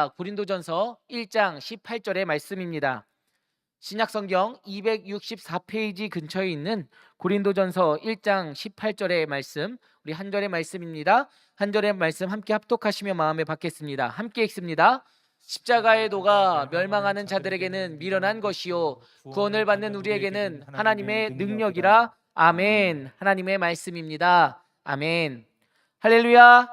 고린도전서 1장 18절의 말씀입니다. 신약성경 264페이지 근처에 있는 고린도전서 1장 18절의 말씀, 우리 한 절의 말씀입니다. 한 절의 말씀 함께 합독하시며 마음에 받겠습니다. 함께 읽습니다. 십자가의 도가 멸망하는 자들에게는 미련한 것이요 구원을 받는 우리에게는 하나님의 능력이라. 아멘. 하나님의 말씀입니다. 아멘. 할렐루야.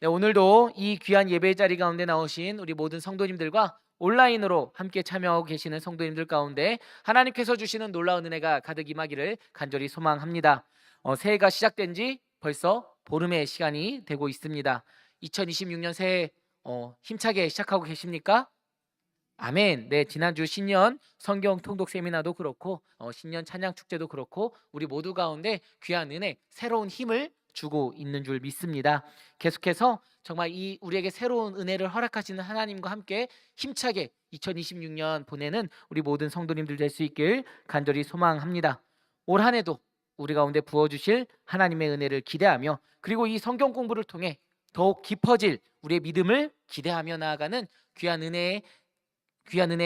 네, 오늘도 이 귀한 예배 자리 가운데 나오신 우리 모든 성도님들과 온라인으로 함께 참여하고 계시는 성도님들 가운데 하나님께서 주시는 놀라운 은혜가 가득 임하기를 간절히 소망합니다. 새해가 시작된 지 벌써 보름의 시간이 되고 있습니다. 2026년 새해 힘차게 시작하고 계십니까? 아멘. 네, 지난주 신년 성경 통독 세미나도 그렇고 신년 찬양 축제도 그렇고 우리 모두 가운데 귀한 은혜, 새로운 힘을 주고 있는 줄 믿습니다. 계속해서 정말 이 우리에게 새로운 은혜를 허락하시는 하나님과 함께 힘차게 2026년 보내는 우리 모든 성도님들 될 수 있길 간절히 소망합니다. 올 한 해도 우리 가운데 부어주실 하나님의 은혜를 기대하며, 그리고 이 성경 공부를 통해 더욱 깊어질 우리의 믿음을 기대하며 나아가는 귀한 은혜의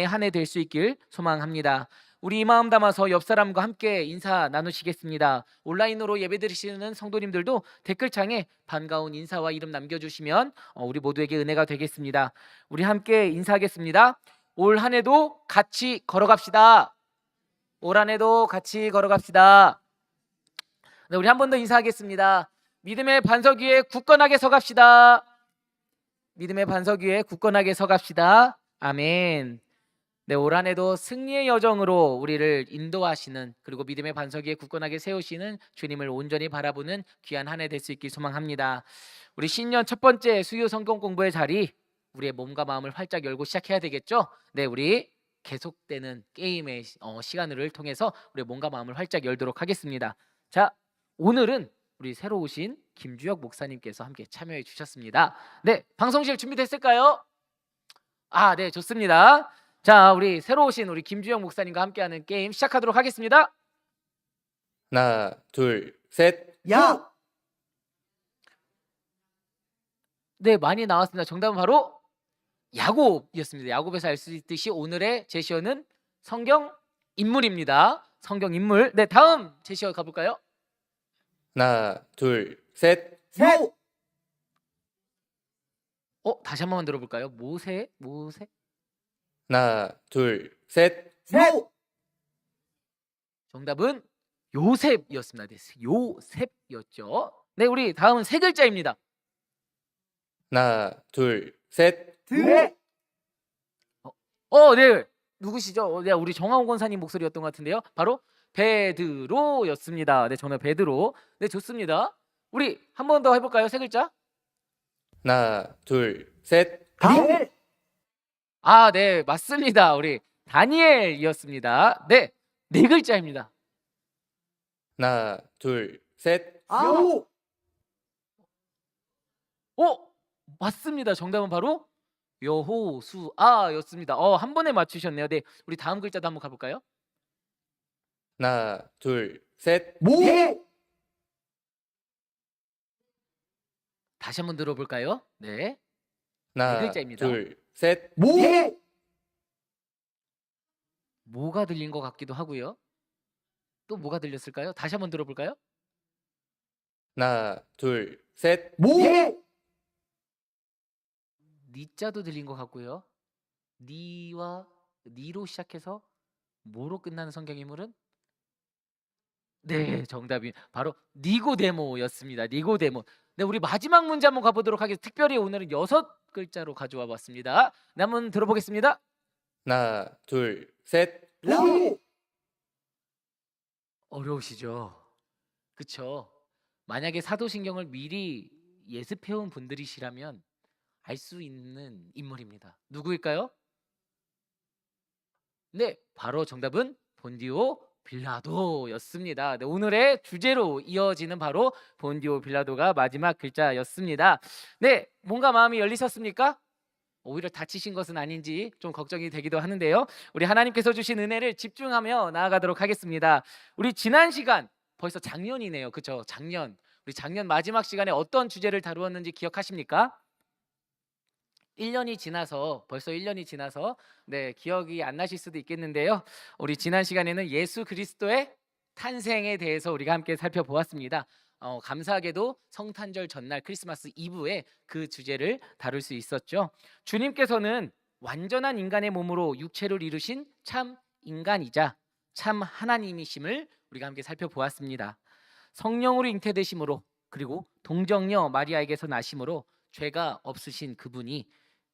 한 해 될 수 있길 소망합니다. 우리 이 마음 담아서 옆 사람과 함께 인사 나누시겠습니다. 온라인으로 예배드리시는 성도님들도 댓글창에 반가운 인사와 이름 남겨주시면 우리 모두에게 은혜가 되겠습니다. 우리 함께 인사하겠습니다. 올 한 해도 같이 걸어갑시다. 올 한 해도 같이 걸어갑시다. 네, 우리 한 번 더 인사하겠습니다. 믿음의 반석 위에 굳건하게 서갑시다. 믿음의 반석 위에 굳건하게 서갑시다. 아멘. 네, 올 한 해도 승리의 여정으로 우리를 인도하시는, 그리고 믿음의 반석 위에 굳건하게 세우시는 주님을 온전히 바라보는 귀한 한 해 될 수 있길 소망합니다. 우리 신년 첫 번째 수요 성경 공부의 자리, 우리의 몸과 마음을 활짝 열고 시작해야 되겠죠? 네, 우리 계속되는 게임의 시간을 통해서 우리의 몸과 마음을 활짝 열도록 하겠습니다. 자, 오늘은 우리 새로 오신 김주혁 목사님께서 함께 참여해 주셨습니다. 네, 방송실 준비됐을까요? 네, 좋습니다. 자, 우리 새로 오신 우리 김주영 목사님과 함께하는 게임 시작하도록 하겠습니다. 하나, 둘, 셋. 야! 네, 많이 나왔습니다. 정답은 바로 야곱이었습니다. 야곱에서 알 수 있듯이 오늘의 제시어는 성경 인물입니다. 성경 인물. 네, 다음 제시어 가볼까요? 하나, 둘, 셋. 셋! 다시 한 번만 들어볼까요? 모세. 하나, 둘, 셋. 셋! 정답은 요셉이었습니다. 네, 요셉이었죠. 네, 우리 다음은 세 글자입니다. 하나, 둘, 셋. 네! 네, 누구시죠? 네, 우리 정하원 권사님 목소리였던 것 같은데요. 바로 베드로였습니다. 네, 정답 베드로. 네, 좋습니다. 우리 한 번 더 해볼까요? 세 글자. 하나, 둘, 셋. 다니엘! 네, 맞습니다. 우리 다니엘이었습니다. 네, 네 글자입니다. 하나, 둘, 셋. 아우! 맞습니다. 정답은 바로 여호수아였습니다. 한 번에 맞추셨네요. 네, 우리 다음 글자도 한번 가볼까요? 하나, 둘, 셋. 모! 다시 한번 들어볼까요? 네, 네 하나, 글자입니다. 둘, 셋. 모! 뭐가 들린 것 같기도 하고요. 또 뭐가 들렸을까요? 다시 한번 들어볼까요? 하나, 둘, 셋. 모! 니자도 들린 것 같고요. 니와 니로 시작해서 뭐로 끝나는 성경 인물은? 네, 정답이 바로 니고데모였습니다. 니고데모. 네, 우리 마지막 문제 한번 가보도록 하겠습니다. 특별히 오늘은 6글자로 가져와 봤습니다. 네, 한번 들어보겠습니다. 하나, 둘, 셋. 라우! 어려우시죠? 그쵸? 만약에 사도신경을 미리 예습해온 분들이시라면 알 수 있는 인물입니다. 누구일까요? 네, 바로 정답은 본디오 빌라도였습니다. 네, 오늘의 주제로 이어지는 바로 본디오 빌라도가 마지막 글자였습니다. 네, 뭔가 마음이 열리셨습니까? 오히려 다치신 것은 아닌지 좀 걱정이 되기도 하는데요. 우리 하나님께서 주신 은혜를 집중하며 나아가도록 하겠습니다. 우리 지난 시간 벌써 작년이네요. 그렇죠? 작년. 우리 작년 마지막 시간에 어떤 주제를 다루었는지 기억하십니까? 1년이 지나서 벌써 1년이 지나서 기억이 안 나실 수도 있겠는데요. 우리 지난 시간에는 예수 그리스도의 탄생에 대해서 우리가 함께 살펴보았습니다. 감사하게도 성탄절 전날 크리스마스 이브에 그 주제를 다룰 수 있었죠. 주님께서는 완전한 인간의 몸으로 육체를 이루신 참 인간이자 참 하나님이심을 우리가 함께 살펴보았습니다. 성령으로 잉태되심으로 그리고 동정녀 마리아에게서 나심으로 죄가 없으신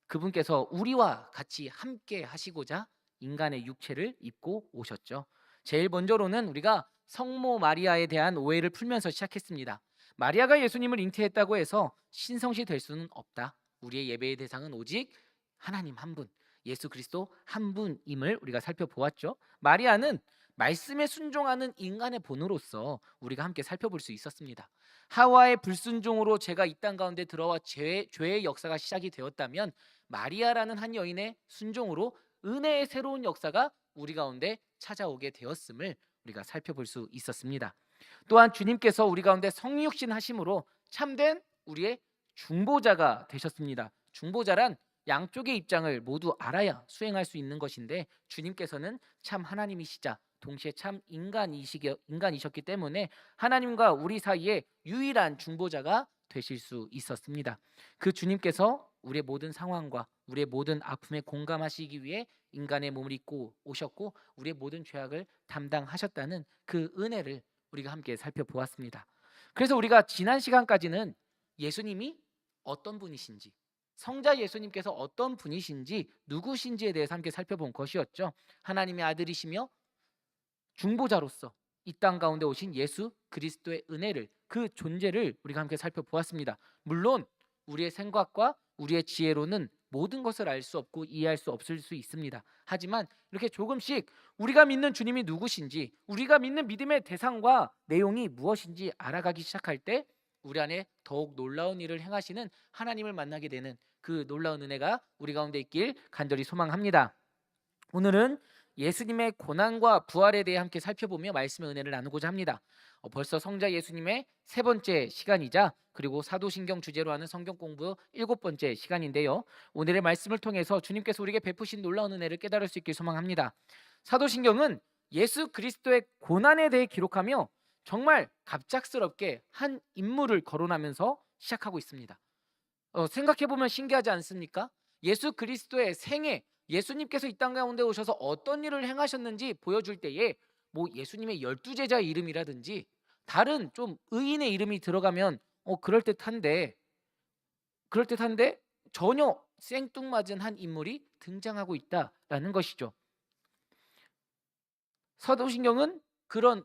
그분께서 우리와 같이 함께 하시고자 인간의 육체를 입고 오셨죠. 제일 먼저로는 우리가 성모 마리아에 대한 오해를 풀면서 시작했습니다. 마리아가 예수님을 잉태했다고 해서 신성시 될 수는 없다. 우리의 예배의 대상은 오직 하나님 한 분, 예수 그리스도 한 분임을 우리가 살펴보았죠. 마리아는 말씀에 순종하는 인간의 본으로서 우리가 함께 살펴볼 수 있었습니다. 하와의 불순종으로 죄가 이 땅 가운데 들어와 죄의 역사가 시작이 되었다면 마리아라는 한 여인의 순종으로 은혜의 새로운 역사가 우리 가운데 찾아오게 되었음을 우리가 살펴볼 수 있었습니다. 또한 주님께서 우리 가운데 성육신 하심으로 참된 우리의 중보자가 되셨습니다. 중보자란 양쪽의 입장을 모두 알아야 수행할 수 있는 것인데 주님께서는 참 하나님이시자 동시에 참 인간이셨기 때문에 하나님과 우리 사이에 유일한 중보자가 되실 수 있었습니다. 그 주님께서 우리의 모든 상황과 우리의 모든 아픔에 공감하시기 위해 인간의 몸을 입고 오셨고 우리의 모든 죄악을 담당하셨다는 그 은혜를 우리가 함께 살펴보았습니다. 그래서 우리가 지난 시간까지는 예수님이 어떤 분이신지, 성자 예수님께서 어떤 분이신지, 누구신지에 대해서 함께 살펴본 것이었죠. 하나님의 아들이시며 중보자로서 이 땅 가운데 오신 예수 그리스도의 은혜를, 그 존재를 우리가 함께 살펴보았습니다. 물론 우리의 생각과 우리의 지혜로는 모든 것을 알 수 없고 이해할 수 없을 수 있습니다. 하지만 이렇게 조금씩 우리가 믿는 주님이 누구신지, 우리가 믿는 믿음의 대상과 내용이 무엇인지 알아가기 시작할 때 우리 안에 더욱 놀라운 일을 행하시는 하나님을 만나게 되는 그 놀라운 은혜가 우리 가운데 있길 간절히 소망합니다. 오늘은 예수님의 고난과 부활에 대해 함께 살펴보며 말씀의 은혜를 나누고자 합니다. 벌써 성자 예수님의 세 번째 시간이자 그리고 사도신경 주제로 하는 성경 공부 7번째 시간인데요. 오늘의 말씀을 통해서 주님께서 우리에게 베푸신 놀라운 은혜를 깨달을 수 있길 소망합니다. 사도신경은 예수 그리스도의 고난에 대해 기록하며 정말 갑작스럽게 한 인물을 거론하면서 시작하고 있습니다. 생각해보면 신기하지 않습니까? 예수 그리스도의 생애, 예수님께서 이 땅 가운데 오셔서 어떤 일을 행하셨는지 보여줄 때에 예수님의 12제자의 이름이라든지 다른 좀 의인의 이름이 들어가면 그럴듯한데 전혀 생뚱맞은 한 인물이 등장하고 있다라는 것이죠. 사도신경은 그런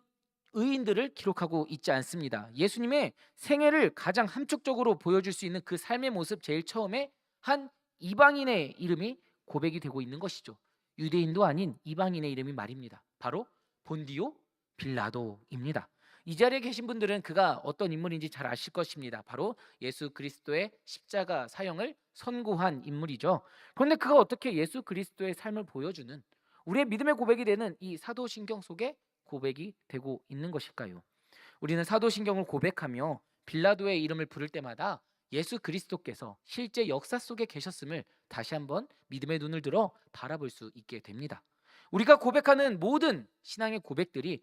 의인들을 기록하고 있지 않습니다. 예수님의 생애를 가장 함축적으로 보여줄 수 있는 그 삶의 모습, 제일 처음에 한 이방인의 이름이 고백이 되고 있는 것이죠. 유대인도 아닌 이방인의 이름이 말입니다. 바로 본디오 빌라도입니다. 이 자리에 계신 분들은 그가 어떤 인물인지 잘 아실 것입니다. 바로 예수 그리스도의 십자가 사형을 선고한 인물이죠. 그런데 그가 어떻게 예수 그리스도의 삶을 보여주는, 우리의 믿음의 고백이 되는 이 사도신경 속에 고백이 되고 있는 것일까요? 우리는 사도신경을 고백하며 빌라도의 이름을 부를 때마다 예수 그리스도께서 실제 역사 속에 계셨음을 다시 한번 믿음의 눈을 들어 바라볼 수 있게 됩니다. 우리가 고백하는 모든 신앙의 고백들이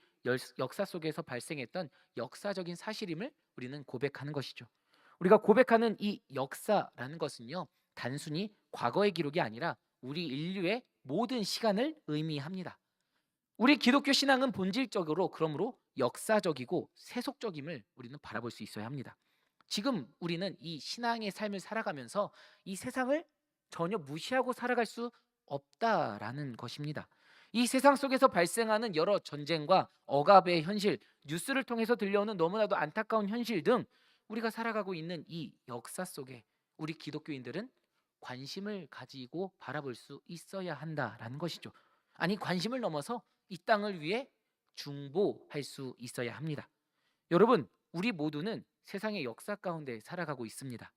역사 속에서 발생했던 역사적인 사실임을 우리는 고백하는 것이죠. 우리가 고백하는 이 역사라는 것은요, 단순히 과거의 기록이 아니라 우리 인류의 모든 시간을 의미합니다. 우리 기독교 신앙은 본질적으로 그러므로 역사적이고 세속적임을 우리는 바라볼 수 있어야 합니다. 지금 우리는 이 신앙의 삶을 살아가면서 이 세상을 전혀 무시하고 살아갈 수 없다라는 것입니다. 이 세상 속에서 발생하는 여러 전쟁과 억압의 현실, 뉴스를 통해서 들려오는 너무나도 안타까운 현실 등 우리가 살아가고 있는 이 역사 속에 우리 기독교인들은 관심을 가지고 바라볼 수 있어야 한다라는 것이죠. 아니, 관심을 넘어서 이 땅을 위해 중보할 수 있어야 합니다. 여러분, 우리 모두는 세상의 역사 가운데 살아가고 있습니다.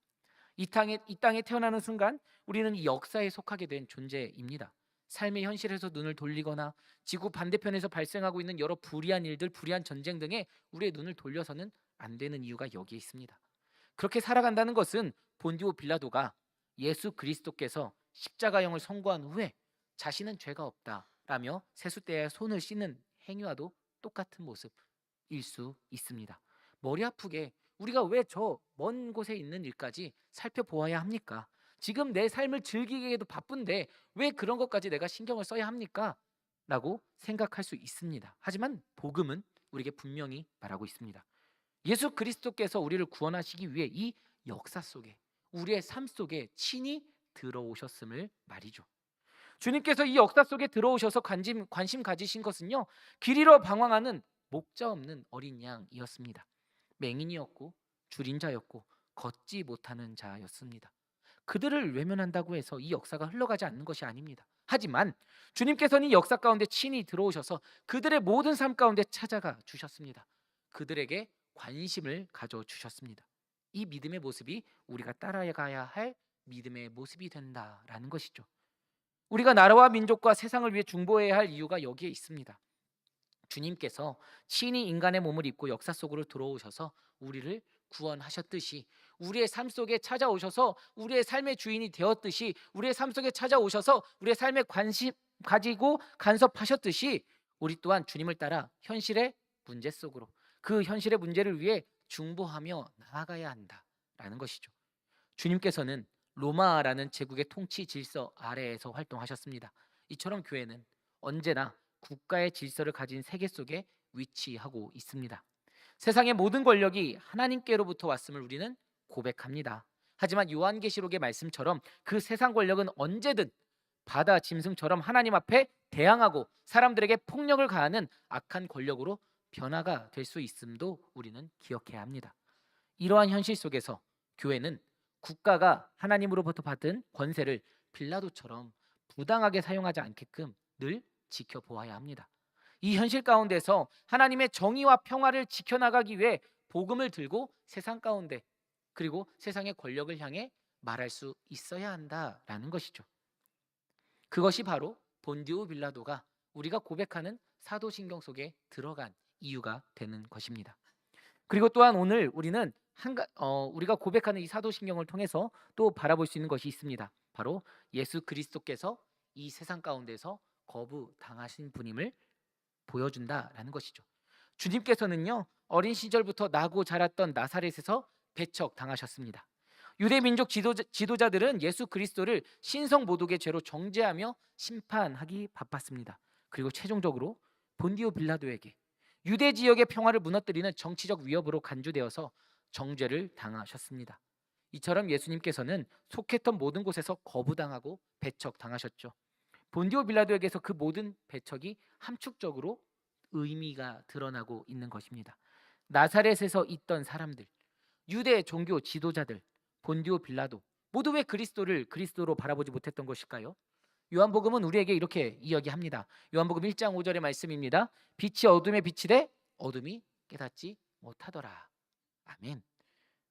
이 땅에 태어나는 순간 우리는 이 역사에 속하게 된 존재입니다. 삶의 현실에서 눈을 돌리거나 지구 반대편에서 발생하고 있는 여러 불의한 일들, 불의한 전쟁 등에 우리의 눈을 돌려서는 안 되는 이유가 여기에 있습니다. 그렇게 살아간다는 것은 본디오 빌라도가 예수 그리스도께서 십자가형을 선고한 후에 자신은 죄가 없다라며 세숫대에 손을 씻는 행위와도 똑같은 모습일 수 있습니다. 머리 아프게 우리가 왜 저 먼 곳에 있는 일까지 살펴보아야 합니까? 지금 내 삶을 즐기기에도 바쁜데 왜 그런 것까지 내가 신경을 써야 합니까? 라고 생각할 수 있습니다. 하지만 복음은 우리에게 분명히 말하고 있습니다. 예수 그리스도께서 우리를 구원하시기 위해 이 역사 속에 우리의 삶 속에 친히 들어오셨음을 말이죠. 주님께서 이 역사 속에 들어오셔서 관심 가지신 것은요, 길 잃어 방황하는 목자 없는 어린 양이었습니다. 맹인이었고 줄인 자였고 걷지 못하는 자였습니다. 그들을 외면한다고 해서 이 역사가 흘러가지 않는 것이 아닙니다. 하지만 주님께서는 이 역사 가운데 친히 들어오셔서 그들의 모든 삶 가운데 찾아가 주셨습니다. 그들에게 관심을 가져 주셨습니다. 이 믿음의 모습이 우리가 따라가야 할 믿음의 모습이 된다라는 것이죠. 우리가 나라와 민족과 세상을 위해 중보해야 할 이유가 여기에 있습니다. 주님께서 친히 인간의 몸을 입고 역사 속으로 들어오셔서 우리를 구원하셨듯이 우리의 삶 속에 찾아오셔서 우리의 삶의 주인이 되었듯이 우리의 삶 속에 찾아오셔서 우리의 삶에 관심 가지고 간섭하셨듯이 우리 또한 주님을 따라 현실의 문제 속으로 그 현실의 문제를 위해 중보하며 나아가야 한다라는 것이죠. 주님께서는 로마라는 제국의 통치 질서 아래에서 활동하셨습니다. 이처럼 교회는 언제나 국가의 질서를 가진 세계 속에 위치하고 있습니다. 세상의 모든 권력이 하나님께로부터 왔음을 우리는 고백합니다. 하지만 요한계시록의 말씀처럼 그 세상 권력은 언제든 바다 짐승처럼 하나님 앞에 대항하고 사람들에게 폭력을 가하는 악한 권력으로 변화가 될 수 있음도 우리는 기억해야 합니다. 이러한 현실 속에서 교회는 국가가 하나님으로부터 받은 권세를 빌라도처럼 부당하게 사용하지 않게끔 늘 지켜보아야 합니다. 이 현실 가운데서 하나님의 정의와 평화를 지켜나가기 위해 복음을 들고 세상 가운데 그리고 세상의 권력을 향해 말할 수 있어야 한다라는 것이죠. 그것이 바로 본디오 빌라도가 우리가 고백하는 사도신경 속에 들어간 이유가 되는 것입니다. 그리고 또한 오늘 우리는 우리가 고백하는 이 사도신경을 통해서 또 바라볼 수 있는 것이 있습니다. 바로 예수 그리스도께서 이 세상 가운데서 거부당하신 분임을 보여준다라는 것이죠. 주님께서는요 어린 시절부터 나고 자랐던 나사렛에서 배척당하셨습니다. 유대 민족 지도자들은 예수 그리스도를 신성 모독의 죄로 정죄하며 심판하기 바빴습니다. 그리고 최종적으로 본디오 빌라도에게 유대 지역의 평화를 무너뜨리는 정치적 위협으로 간주되어서 정죄를 당하셨습니다. 이처럼 예수님께서는 속했던 모든 곳에서 거부당하고 배척당하셨죠. 본디오 빌라도에게서 그 모든 배척이 함축적으로 의미가 드러나고 있는 것입니다. 나사렛에서 있던 사람들, 유대 종교 지도자들, 본디오 빌라도 모두 왜 그리스도를 그리스도로 바라보지 못했던 것일까요? 요한복음은 우리에게 이렇게 이야기합니다. 요한복음 1장 5절의 말씀입니다. 빛이 어둠에 비치되 어둠이 깨닫지 못하더라. 아멘.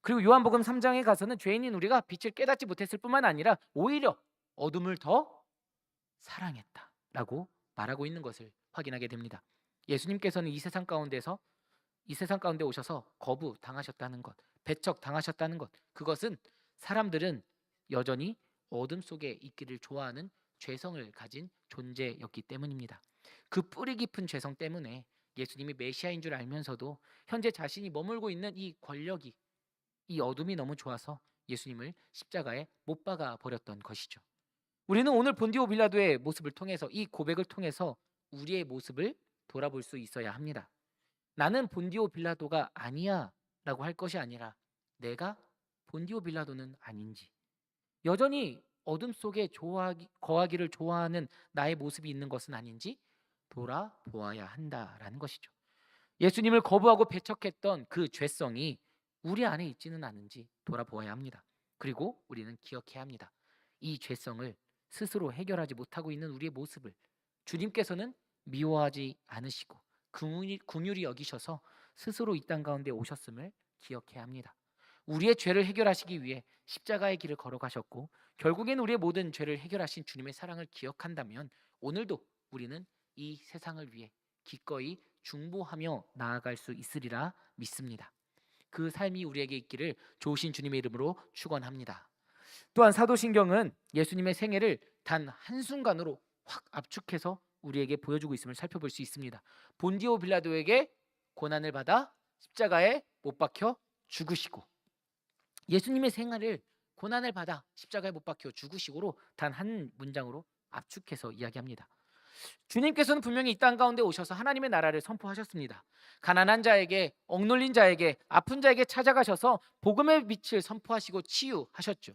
그리고 요한복음 3장에 가서는 죄인인 우리가 빛을 깨닫지 못했을 뿐만 아니라 오히려 어둠을 더 사랑했다라고 말하고 있는 것을 확인하게 됩니다. 예수님께서는 이 세상 가운데 오셔서 거부당하셨다는 것, 배척당하셨다는 것, 그것은 사람들은 여전히 어둠 속에 있기를 좋아하는 죄성을 가진 존재였기 때문입니다. 그 뿌리 깊은 죄성 때문에 예수님이 메시아인 줄 알면서도 현재 자신이 머물고 있는 이 권력이 이 어둠이 너무 좋아서 예수님을 십자가에 못 박아 버렸던 것이죠. 우리는 오늘 본디오 빌라도의 모습을 통해서 이 고백을 통해서 우리의 모습을 돌아볼 수 있어야 합니다. 나는 본디오 빌라도가 아니야 라고 할 것이 아니라 내가 본디오 빌라도는 아닌지 여전히 어둠 속에 거하기를 좋아하는 나의 모습이 있는 것은 아닌지 돌아보아야 한다라는 것이죠. 예수님을 거부하고 배척했던 그 죄성이 우리 안에 있지는 않은지 돌아보아야 합니다. 그리고 우리는 기억해야 합니다. 이 죄성을 스스로 해결하지 못하고 있는 우리의 모습을 주님께서는 미워하지 않으시고 긍휼히 여기셔서 스스로 이 땅 가운데 오셨음을 기억해야 합니다. 우리의 죄를 해결하시기 위해 십자가의 길을 걸어가셨고 결국엔 우리의 모든 죄를 해결하신 주님의 사랑을 기억한다면 오늘도 우리는 이 세상을 위해 기꺼이 중보하며 나아갈 수 있으리라 믿습니다. 그 삶이 우리에게 있기를 좋으신 주님의 이름으로 축원합니다. 또한 사도신경은 예수님의 생애를 단 한순간으로 확 압축해서 우리에게 보여주고 있음을 살펴볼 수 있습니다. 본디오 빌라도에게 고난을 받아 십자가에 못 박혀 죽으시고, 예수님의 생애를 고난을 받아 십자가에 못 박혀 죽으시고로 단 한 문장으로 압축해서 이야기합니다. 주님께서는 분명히 이 땅 가운데 오셔서 하나님의 나라를 선포하셨습니다. 가난한 자에게, 억눌린 자에게, 아픈 자에게 찾아가셔서 복음의 빛을 선포하시고 치유하셨죠.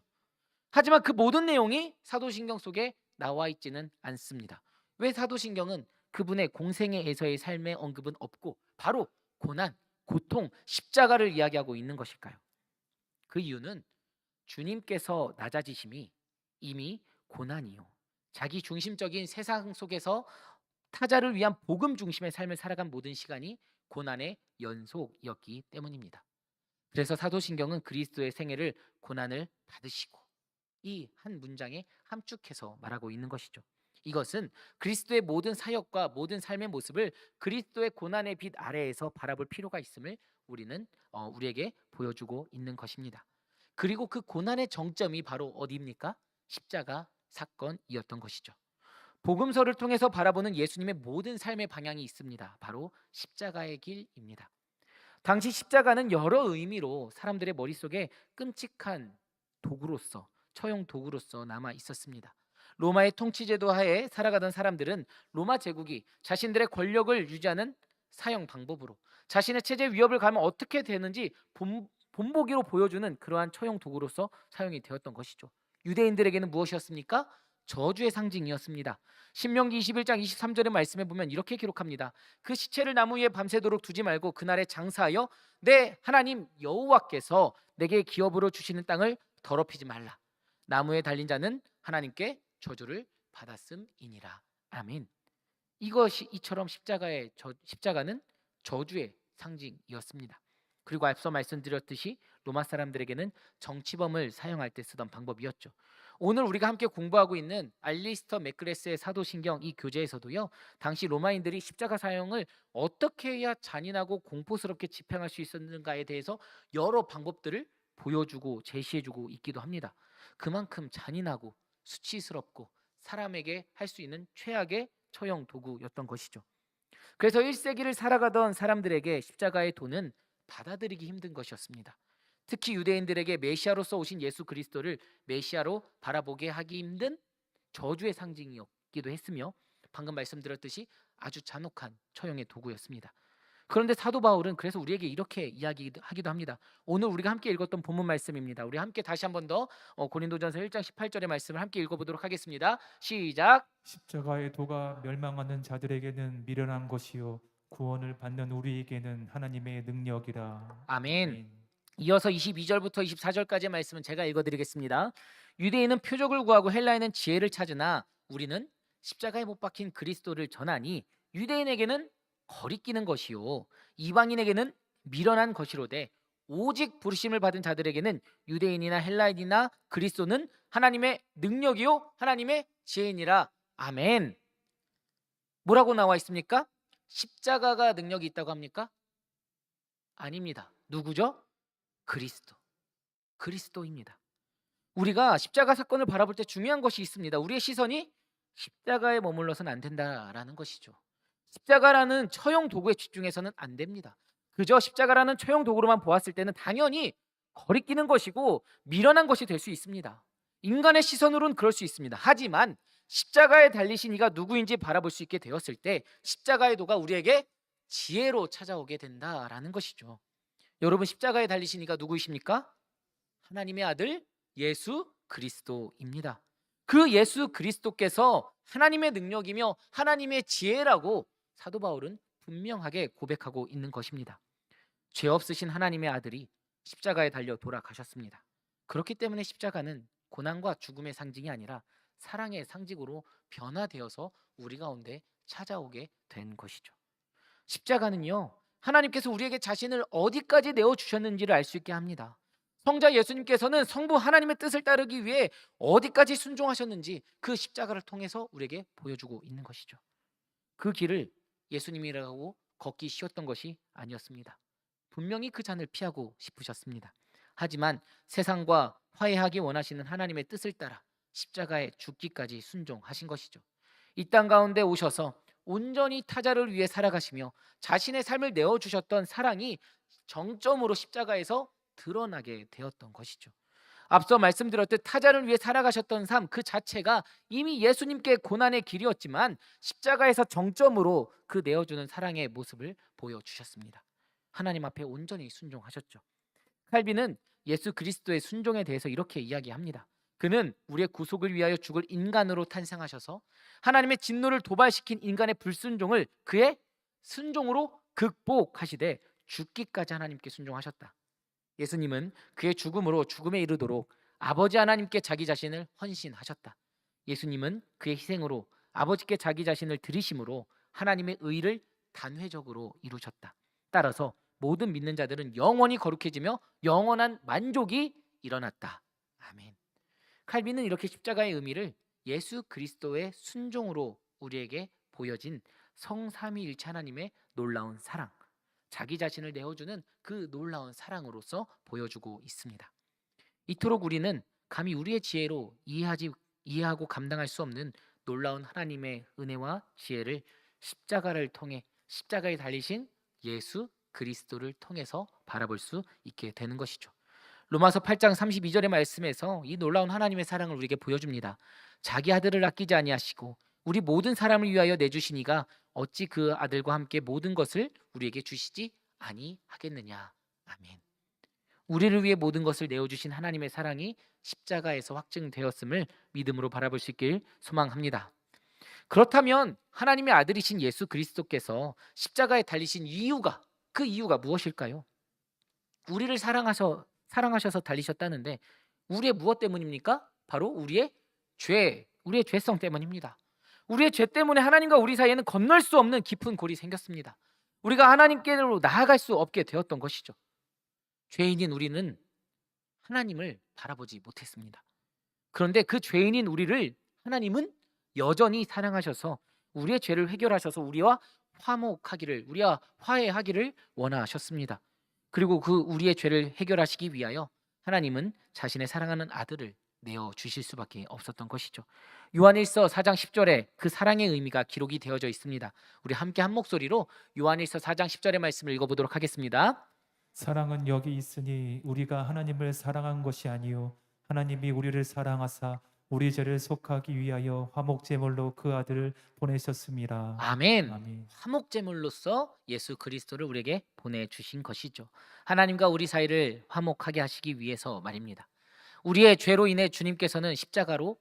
하지만 그 모든 내용이 사도신경 속에 나와 있지는 않습니다. 왜 사도신경은 그분의 공생애에서의 삶의 언급은 없고 바로 고난, 고통, 십자가를 이야기하고 있는 것일까요? 그 이유는 주님께서 낮아지심이 이미 고난이요, 자기 중심적인 세상 속에서 타자를 위한 복음 중심의 삶을 살아간 모든 시간이 고난의 연속이었기 때문입니다. 그래서 사도신경은 그리스도의 생애를 고난을 받으시고 이 한 문장에 함축해서 말하고 있는 것이죠. 이것은 그리스도의 모든 사역과 모든 삶의 모습을 그리스도의 고난의 빛 아래에서 바라볼 필요가 있음을 우리에게 보여주고 있는 것입니다. 그리고 그 고난의 정점이 바로 어디입니까? 십자가 사건이었던 것이죠. 복음서를 통해서 바라보는 예수님의 모든 삶의 방향이 있습니다. 바로 십자가의 길입니다. 당시 십자가는 여러 의미로 사람들의 머릿속에 끔찍한 도구로서, 처형 도구로서 남아 있었습니다. 로마의 통치제도 하에 살아가던 사람들은 로마 제국이 자신들의 권력을 유지하는 사형 방법으로 자신의 체제 위협을 가하면 어떻게 되는지 본보기로 보여주는 그러한 처형 도구로서 사용이 되었던 것이죠. 유대인들에게는 무엇이었습니까? 저주의 상징이었습니다. 신명기 21장 23절의 말씀에 보면 이렇게 기록합니다. 그 시체를 나무 위에 밤새도록 두지 말고 그날에 장사하여 내 하나님 여호와께서 내게 기업으로 주시는 땅을 더럽히지 말라. 나무에 달린 자는 하나님께 저주를 받았음이니라. 아멘. 이처럼 십자가는 저주의 상징이었습니다. 그리고 앞서 말씀드렸듯이 로마 사람들에게는 정치범을 사형할 때 쓰던 방법이었죠. 오늘 우리가 함께 공부하고 있는 알리스터 맥그레스의 사도신경 이 교재에서도요, 당시 로마인들이 십자가 사형을 어떻게 해야 잔인하고 공포스럽게 집행할 수 있었는가에 대해서 여러 방법들을 보여주고 제시해주고 있기도 합니다. 그만큼 잔인하고 수치스럽고 사람에게 할 수 있는 최악의 처형 도구였던 것이죠. 그래서 1세기를 살아가던 사람들에게 십자가의 도는 받아들이기 힘든 것이었습니다. 특히 유대인들에게 메시아로서 오신 예수 그리스도를 메시아로 바라보게 하기 힘든 저주의 상징이었기도 했으며, 방금 말씀드렸듯이 아주 잔혹한 처형의 도구였습니다. 그런데 사도 바울은 그래서 우리에게 이렇게 이야기하기도 합니다. 오늘 우리가 함께 읽었던 본문 말씀입니다. 우리 함께 다시 한 번 더 고린도전서 1장 18절의 말씀을 함께 읽어보도록 하겠습니다. 시작. 십자가의 도가 멸망하는 자들에게는 미련한 것이요 구원을 받는 우리에게는 하나님의 능력이라. 아멘. 아멘. 이어서 22절부터 24절까지의 말씀은 제가 읽어드리겠습니다. 유대인은 표적을 구하고 헬라인은 지혜를 찾으나 우리는 십자가에 못 박힌 그리스도를 전하니 유대인에게는 거리끼는 것이요 이방인에게는 미련한 것이로되 오직 부르심을 받은 자들에게는 유대인이나 헬라인이나 그리스도는 하나님의 능력이요 하나님의 지혜이니라. 아멘. 뭐라고 나와 있습니까? 십자가가 능력이 있다고 합니까? 아닙니다. 누구죠? 그리스도입니다. 우리가 십자가 사건을 바라볼 때 중요한 것이 있습니다. 우리의 시선이 십자가에 머물러서는 안 된다라는 것이죠. 십자가라는 처형 도구에 집중해서는 안 됩니다. 그저 십자가라는 처형 도구로만 보았을 때는 당연히 거리끼는 것이고 미련한 것이 될 수 있습니다. 인간의 시선으로는 그럴 수 있습니다. 하지만 십자가에 달리신 이가 누구인지 바라볼 수 있게 되었을 때 십자가의 도가 우리에게 지혜로 찾아오게 된다라는 것이죠. 여러분, 십자가에 달리신 이가 누구이십니까? 하나님의 아들 예수 그리스도입니다. 그 예수 그리스도께서 하나님의 능력이며 하나님의 지혜라고 사도 바울은 분명하게 고백하고 있는 것입니다. 죄 없으신 하나님의 아들이 십자가에 달려 돌아가셨습니다. 그렇기 때문에 십자가는 고난과 죽음의 상징이 아니라 사랑의 상징으로 변화되어서 우리 가운데 찾아오게 된 것이죠. 십자가는요, 하나님께서 우리에게 자신을 어디까지 내어주셨는지를 알 수 있게 합니다. 성자 예수님께서는 성부 하나님의 뜻을 따르기 위해 어디까지 순종하셨는지 그 십자가를 통해서 우리에게 보여주고 있는 것이죠. 그 길을 예수님이라고 걷기 쉬웠던 것이 아니었습니다. 분명히 그 잔을 피하고 싶으셨습니다. 하지만 세상과 화해하기 원하시는 하나님의 뜻을 따라 십자가에 죽기까지 순종하신 것이죠. 이 땅 가운데 오셔서 온전히 타자를 위해 살아가시며 자신의 삶을 내어주셨던 사랑이 정점으로 십자가에서 드러나게 되었던 것이죠. 앞서 말씀드렸듯 타자를 위해 살아가셨던 삶 그 자체가 이미 예수님께 고난의 길이었지만 십자가에서 정점으로 그 내어주는 사랑의 모습을 보여주셨습니다. 하나님 앞에 온전히 순종하셨죠. 칼빈은 예수 그리스도의 순종에 대해서 이렇게 이야기합니다. 그는 우리의 구속을 위하여 죽을 인간으로 탄생하셔서 하나님의 진노를 도발시킨 인간의 불순종을 그의 순종으로 극복하시되 죽기까지 하나님께 순종하셨다. 예수님은 그의 죽음으로 죽음에 이르도록 아버지 하나님께 자기 자신을 헌신하셨다. 예수님은 그의 희생으로 아버지께 자기 자신을 드리심으로 하나님의 의를 단회적으로 이루셨다. 따라서 모든 믿는 자들은 영원히 거룩해지며 영원한 만족이 일어났다. 아멘. 칼빈은 이렇게 십자가의 의미를 예수 그리스도의 순종으로 우리에게 보여진 성삼위일체 하나님의 놀라운 사랑, 자기 자신을 내어주는 그 놀라운 사랑으로서 보여주고 있습니다. 이토록 우리는 감히 우리의 지혜로 이해하고 감당할 수 없는 놀라운 하나님의 은혜와 지혜를 십자가를 통해 십자가에 달리신 예수 그리스도를 통해서 바라볼 수 있게 되는 것이죠. 로마서 8장 32절의 말씀에서 이 놀라운 하나님의 사랑을 우리에게 보여줍니다. 자기 아들을 아끼지 아니하시고 우리 모든 사람을 위하여 내주시니가 어찌 그 아들과 함께 모든 것을 우리에게 주시지 아니하겠느냐. 아멘. 우리를 위해 모든 것을 내어주신 하나님의 사랑이 십자가에서 확증되었음을 믿음으로 바라볼 수 있길 소망합니다. 그렇다면 하나님의 아들이신 예수 그리스도께서 십자가에 달리신 이유가, 그 이유가 무엇일까요? 우리를 사랑하셔서 달리셨다는데 우리의 무엇 때문입니까? 바로 우리의 죄성 때문입니다. 우리의 죄 때문에 하나님과 우리 사이에는 건널 수 없는 깊은 골이 생겼습니다. 우리가 하나님께로 나아갈 수 없게 되었던 것이죠. 죄인인 우리는 하나님을 바라보지 못했습니다. 그런데 그 죄인인 우리를 하나님은 여전히 사랑하셔서 우리의 죄를 해결하셔서 우리와 화해하기를 원하셨습니다. 그리고 그 우리의 죄를 해결하시기 위하여 하나님은 자신의 사랑하는 아들을 내어 주실 수밖에 없었던 것이죠. 요한일서 4장 10절에 그 사랑의 의미가 기록이 되어져 있습니다. 우리 함께 한 목소리로 요한일서 4장 10절의 말씀을 읽어보도록 하겠습니다. 사랑은 여기 있으니 우리가 하나님을 사랑한 것이 아니요 하나님이 우리를 사랑하사 우리 죄를 속하기 위하여 화목제물로 그 아들을 보내셨습니다. 아멘. 아멘. 화목제물로서 예수 그리스도를 우리에게 보내주신 것이죠. 하나님과 우리 사이를 화목하게 하시기 위해서 말입니다. 우리의 죄로 인해 주님께서는 십자가에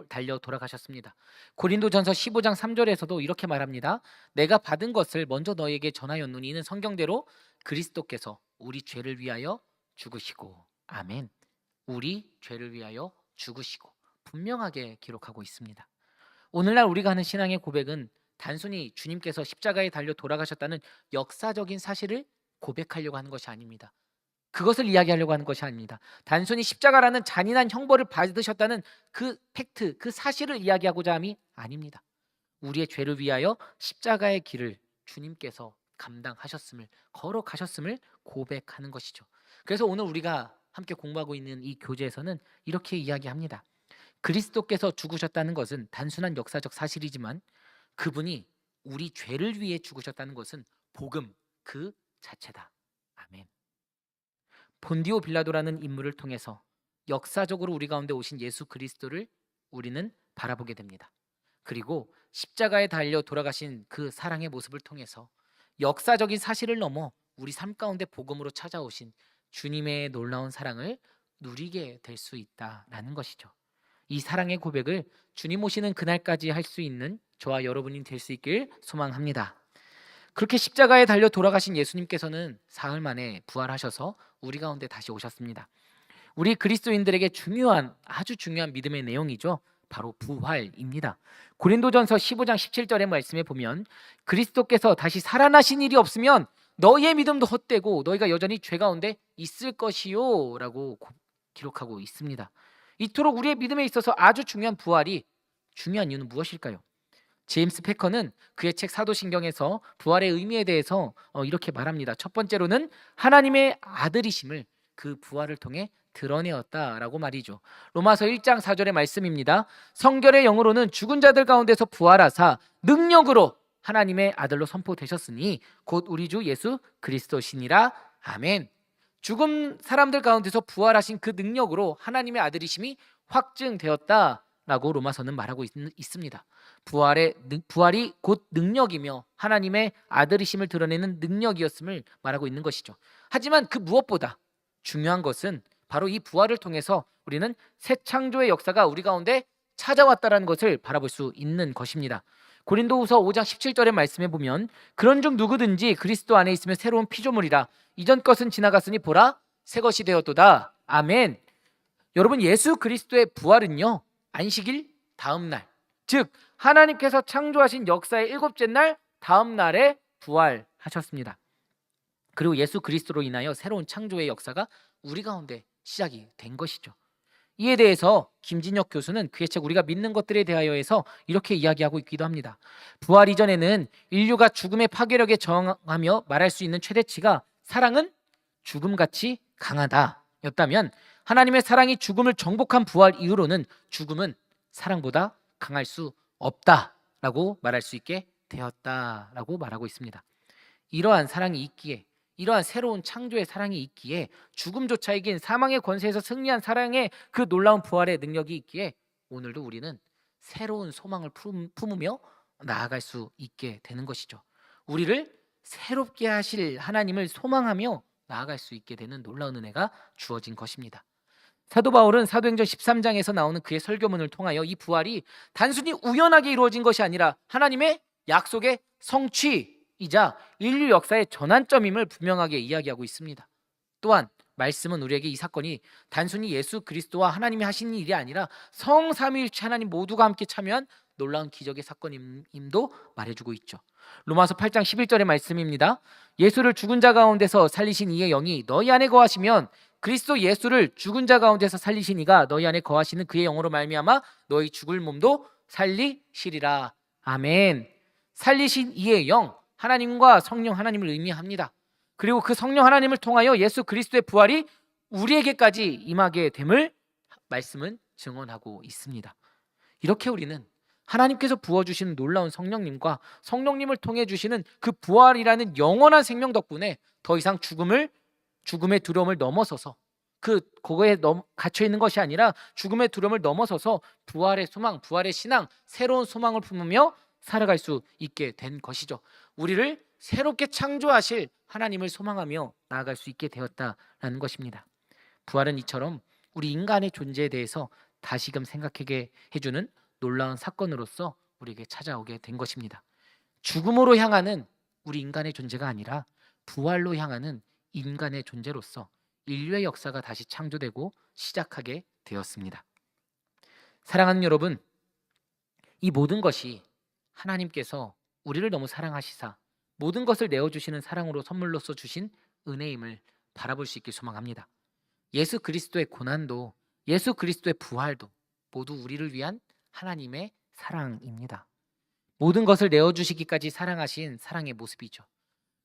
달려 돌아가셨습니다. 고린도전서 15장 3절에서도 이렇게 말합니다. 내가 받은 것을 먼저 너에게 전하였노니 이는 성경대로 그리스도께서 우리 죄를 위하여 죽으시고, 아멘. 우리 죄를 위하여 죽으시고 분명하게 기록하고 있습니다. 오늘날 우리가 하는 신앙의 고백은 단순히 주님께서 십자가에 달려 돌아가셨다는 역사적인 사실을 고백하려고 하는 것이 아닙니다. 그것을 이야기하려고 하는 것이 아닙니다. 단순히 십자가라는 잔인한 형벌을 받으셨다는 그 팩트, 그 사실을 이야기하고자 함이 아닙니다. 우리의 죄를 위하여 십자가의 길을 주님께서 감당하셨음을, 걸어가셨음을 고백하는 것이죠. 그래서 오늘 우리가 함께 공부하고 있는 이 교재에서는 이렇게 이야기합니다. 그리스도께서 죽으셨다는 것은 단순한 역사적 사실이지만 그분이 우리 죄를 위해 죽으셨다는 것은 복음 그 자체다. 아멘. 본디오 빌라도라는 인물을 통해서 역사적으로 우리 가운데 오신 예수 그리스도를 우리는 바라보게 됩니다. 그리고 십자가에 달려 돌아가신 그 사랑의 모습을 통해서 역사적인 사실을 넘어 우리 삶 가운데 복음으로 찾아오신 주님의 놀라운 사랑을 누리게 될 수 있다라는 것이죠. 이 사랑의 고백을 주님 오시는 그날까지 할 수 있는 저와 여러분이 될 수 있길 소망합니다. 그렇게 십자가에 달려 돌아가신 예수님께서는 사흘 만에 부활하셔서 우리 가운데 다시 오셨습니다. 우리 그리스도인들에게 아주 중요한 믿음의 내용이죠. 바로 부활입니다. 고린도전서 15장 17절의 말씀에 보면 그리스도께서 다시 살아나신 일이 없으면 너희의 믿음도 헛되고 너희가 여전히 죄 가운데 있을 것이요 라고 기록하고 있습니다. 이토록 우리의 믿음에 있어서 아주 중요한 부활이 중요한 이유는 무엇일까요? 제임스 패커는 그의 책 사도신경에서 부활의 의미에 대해서 이렇게 말합니다. 첫 번째로는 하나님의 아들이심을 그 부활을 통해 드러내었다라고 말이죠. 로마서 1장 4절의 말씀입니다. 성결의 영으로는 죽은 자들 가운데서 부활하사 능력으로 하나님의 아들로 선포되셨으니 곧 우리 주 예수 그리스도시니라. 아멘. 죽은 사람들 가운데서 부활하신 그 능력으로 하나님의 아들이심이 확증되었다라고 로마서는 말하고 있습니다. 부활이 곧 능력이며 하나님의 아들이심을 드러내는 능력이었음을 말하고 있는 것이죠. 하지만 그 무엇보다 중요한 것은 바로 이 부활을 통해서 우리는 새 창조의 역사가 우리 가운데 찾아왔다라는 것을 바라볼 수 있는 것입니다. 고린도후서 5장 17절의 말씀에 보면 그런즉 누구든지 그리스도 안에 있으면 새로운 피조물이라 이전 것은 지나갔으니 보라 새 것이 되었도다. 아멘. 여러분, 예수 그리스도의 부활은요, 안식일 다음 날, 즉 하나님께서 창조하신 역사의 일곱째 날 다음 날에 부활하셨습니다. 그리고 예수 그리스도로 인하여 새로운 창조의 역사가 우리 가운데 시작이 된 것이죠. 이에 대해서 김진혁 교수는 그의 책 우리가 믿는 것들에 대하여에서 이렇게 이야기하고 있기도 합니다. 부활 이전에는 인류가 죽음의 파괴력에 저항하며 말할 수 있는 최대치가 사랑은 죽음같이 강하다 였다면, 하나님의 사랑이 죽음을 정복한 부활 이후로는 죽음은 사랑보다 강할 수 없다라고 말할 수 있게 되었다라고 말하고 있습니다. 이러한 사랑이 있기에, 이러한 새로운 창조의 사랑이 있기에, 죽음조차 이긴 사망의 권세에서 승리한 사랑의 그 놀라운 부활의 능력이 있기에 오늘도 우리는 새로운 소망을 품으며 나아갈 수 있게 되는 것이죠. 우리를 새롭게 하실 하나님을 소망하며 나아갈 수 있게 되는 놀라운 은혜가 주어진 것입니다. 사도 바울은 사도행전 13장에서 나오는 그의 설교문을 통하여 이 부활이 단순히 우연하게 이루어진 것이 아니라 하나님의 약속의 성취이자 인류 역사의 전환점임을 분명하게 이야기하고 있습니다. 또한 말씀은 우리에게 이 사건이 단순히 예수 그리스도와 하나님이 하신 일이 아니라 성삼위일체 하나님 모두가 함께 참여한 놀라운 기적의 사건임도 말해주고 있죠. 로마서 8장 11절의 말씀입니다. 예수를 죽은 자 가운데서 살리신 이의 영이 너희 안에 거하시면 그리스도 예수를 죽은 자 가운데서 살리신 이가 너희 안에 거하시는 그의 영으로 말미암아 너희 죽을 몸도 살리시리라. 아멘. 살리신 이의 영, 하나님과 성령 하나님을 의미합니다. 그리고 그 성령 하나님을 통하여 예수 그리스도의 부활이 우리에게까지 임하게 됨을 말씀은 증언하고 있습니다. 이렇게 우리는 하나님께서 부어주시는 놀라운 성령님과 성령님을 통해 주시는 그 부활이라는 영원한 생명 덕분에 더 이상 죽음의 두려움을 넘어서서 그거에 갇혀 있는 것이 아니라 죽음의 두려움을 넘어서서 부활의 소망, 부활의 신앙, 새로운 소망을 품으며 살아갈 수 있게 된 것이죠. 우리를 새롭게 창조하실 하나님을 소망하며 나아갈 수 있게 되었다라는 것입니다. 부활은 이처럼 우리 인간의 존재에 대해서 다시금 생각하게 해주는 놀라운 사건으로서 우리에게 찾아오게 된 것입니다. 죽음으로 향하는 우리 인간의 존재가 아니라 부활로 향하는 인간의 존재로서 인류의 역사가 다시 창조되고 시작하게 되었습니다. 사랑하는 여러분, 이 모든 것이 하나님께서 우리를 너무 사랑하시사 모든 것을 내어주시는 사랑으로 선물로서 주신 은혜임을 바라볼 수 있길 소망합니다. 예수 그리스도의 고난도, 예수 그리스도의 부활도 모두 우리를 위한 하나님의 사랑입니다. 모든 것을 내어주시기까지 사랑하신 사랑의 모습이죠.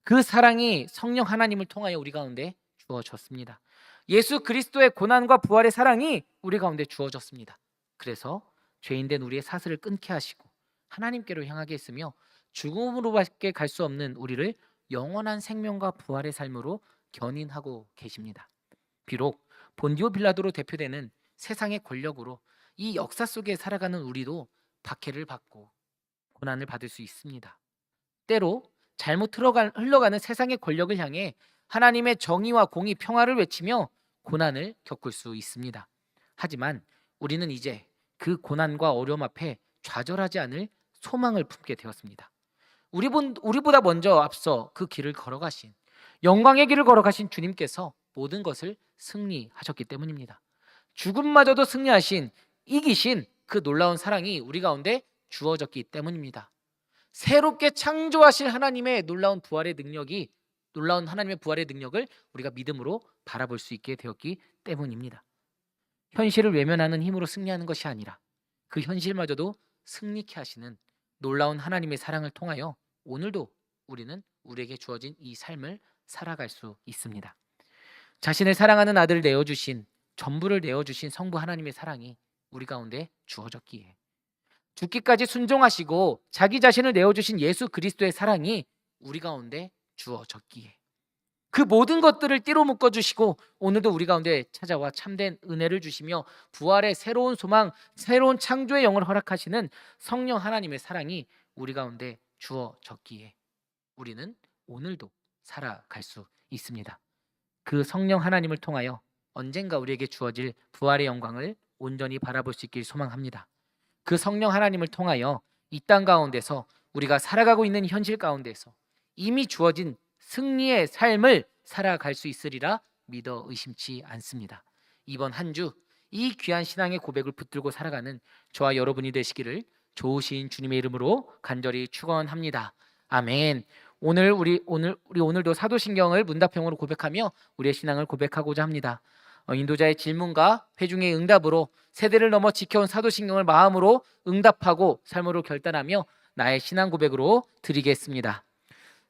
그 사랑이 성령 하나님을 통하여 우리 가운데 주어졌습니다. 예수 그리스도의 고난과 부활의 사랑이 우리 가운데 주어졌습니다. 그래서 죄인된 우리의 사슬을 끊게 하시고 하나님께로 향하게 했으며 죽음으로밖에 갈 수 없는 우리를 영원한 생명과 부활의 삶으로 견인하고 계십니다. 비록 본디오 빌라도로 대표되는 세상의 권력으로 이 역사 속에 살아가는 우리도 박해를 받고 고난을 받을 수 있습니다. 때로 잘못 흘러가는 세상의 권력을 향해 하나님의 정의와 공의, 평화를 외치며 고난을 겪을 수 있습니다. 하지만 우리는 이제 그 고난과 어려움 앞에 좌절하지 않을 소망을 품게 되었습니다. 우리보다 먼저 앞서 그 길을 걸어가신, 영광의 길을 걸어가신 주님께서 모든 것을 승리하셨기 때문입니다. 죽음마저도 승리하신, 이기신 그 놀라운 사랑이 우리 가운데 주어졌기 때문입니다. 새롭게 창조하실 하나님의 놀라운 하나님의 부활의 능력을 우리가 믿음으로 바라볼 수 있게 되었기 때문입니다. 현실을 외면하는 힘으로 승리하는 것이 아니라 그 현실마저도 승리케 하시는 놀라운 하나님의 사랑을 통하여 오늘도 우리는 우리에게 주어진 이 삶을 살아갈 수 있습니다. 자신을 사랑하는 아들을 내어주신, 전부를 내어주신 성부 하나님의 사랑이 우리 가운데 주어졌기에, 죽기까지 순종하시고 자기 자신을 내어주신 예수 그리스도의 사랑이 우리 가운데 주어졌기에, 그 모든 것들을 띠로 묶어주시고 오늘도 우리 가운데 찾아와 참된 은혜를 주시며 부활의 새로운 소망, 새로운 창조의 영을 허락하시는 성령 하나님의 사랑이 우리 가운데 주어졌기에 우리는 오늘도 살아갈 수 있습니다. 그 성령 하나님을 통하여 언젠가 우리에게 주어질 부활의 영광을 온전히 바라볼 수 있길 소망합니다. 그 성령 하나님을 통하여 이 땅 가운데서 우리가 살아가고 있는 현실 가운데서 이미 주어진 승리의 삶을 살아갈 수 있으리라 믿어 의심치 않습니다. 이번 한 주 이 귀한 신앙의 고백을 붙들고 살아가는 저와 여러분이 되시기를 좋으신 주님의 이름으로 간절히 축원합니다. 아멘. 오늘도 사도신경을 문답형으로 고백하며 우리의 신앙을 고백하고자 합니다. 인도자의 질문과 회중의 응답으로 세대를 넘어 지켜온 사도신경을 마음으로 응답하고 삶으로 결단하며 나의 신앙 고백으로 드리겠습니다.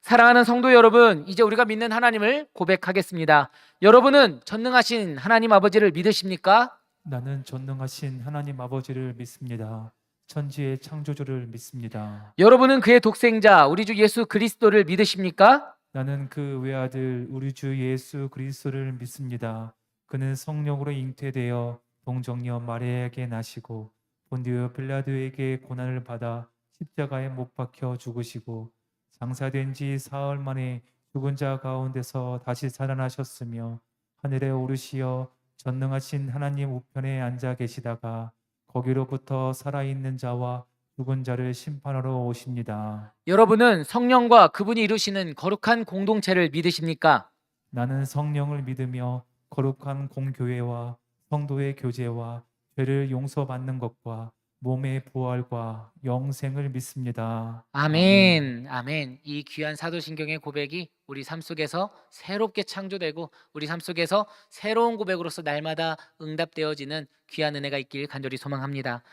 사랑하는 성도 여러분, 이제 우리가 믿는 하나님을 고백하겠습니다. 여러분은 전능하신 하나님 아버지를 믿으십니까? 나는 전능하신 하나님 아버지를 믿습니다. 천지의 창조주를 믿습니다. 여러분은 그의 독생자 우리 주 예수 그리스도를 믿으십니까? 나는 그 외아들 우리 주 예수 그리스도를 믿습니다. 그는 성령으로 잉태되어 동정녀 마리아에게 나시고 본디오 빌라도에게 고난을 받아 십자가에 못 박혀 죽으시고 장사된 지 사흘 만에 죽은 자 가운데서 다시 살아나셨으며 하늘에 오르시어 전능하신 하나님 우편에 앉아 계시다가 거기로부터 살아있는 자와 죽은 자를 심판하러 오십니다. 여러분은 성령과 그분이 이루시는 거룩한 공동체를 믿으십니까? 나는 성령을 믿으며 거룩한 공교회와 성도의 교제와 죄를 용서받는 것과 몸의 부활과 영생을 믿습니다. 아멘. 아멘. 이 귀한 사도신경의 고백이 우리 삶 속에서 새롭게 창조되고 우리 삶 속에서 새로운 고백으로서 날마다 응답되어지는 귀한 은혜가 있길 간절히 소망합니다.